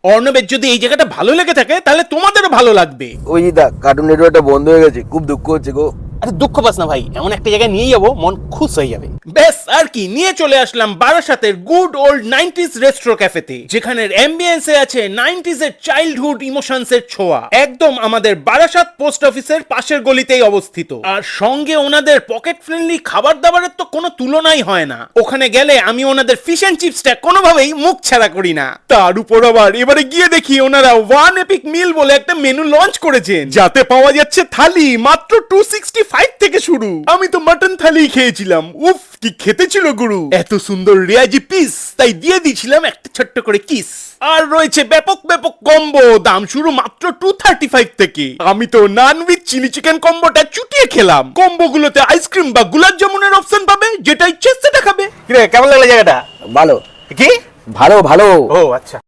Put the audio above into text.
অর্ণবের যদি এই জায়গাটা ভালো লেগে থাকে তাহলে তোমাদেরও ভালো লাগবে। ওই দা কার্টুন নেটওয়ার্কটা বন্ধ হয়ে গেছে, খুব দুঃখ হচ্ছে গো। আরে দুঃখ পাস না ভাই, এমন একটা জায়গায় নিয়ে যাবো মন খুশ হয়ে যাবে। বেশ আর কি, নিয়ে চলে আসলাম বারাসাতের গুড ওল্ড 90s রেস্ট্রো ক্যাফেতে, যেখানের অ্যাম্বিয়েন্সে আছে 90s এর চাইল্ডহুড ইমোশনস এর ছোঁয়া। একদম আমাদের বারাসাত পোস্ট অফিসের পাশের গলিতেই অবস্থিত, আর সঙ্গে ওনাদের পকেট ফ্রেন্ডলি খাবার দাবারের তো কোনো তুলনাই হয় না। ওখানে গেলে আমি ওনাদের ফিশ এন্ড চিপসটা কোনোভাবেই মুখ ছাড়া করি না। তার উপর আবার এবারে গিয়ে দেখি ওনারা ওয়ান এপিক মিল বলে একটা মেনু লঞ্চ করেছেন, যাতে পাওয়া যাচ্ছে থালি মাত্র 265 থেকে শুরু। আমি তো মাটন থালি খেয়েছিলাম, উফ কি খেতে ছিল গুরু, এত সুন্দর রেয়াজি পিস, তাই দিয়ে দিয়েছিলাম একটা ছোট্ট করে কিস। আর রয়েছে ব্যাপক ব্যাপক কম্বো, দাম শুরু মাত্র 235 থেকে। আমি তো নান উইথ চিলি চিকেন কম্বোটা চুটিয়ে খেলাম। কম্বো গুলোতে আইসক্রিম বা গুলাব জামুনের অপশন পাবে, যেটা ইচ্ছে সেটা খাবে। কিরে কেমন লাগলো জায়গাটা? ভালো কি ভালো ভালো। ও আচ্ছা।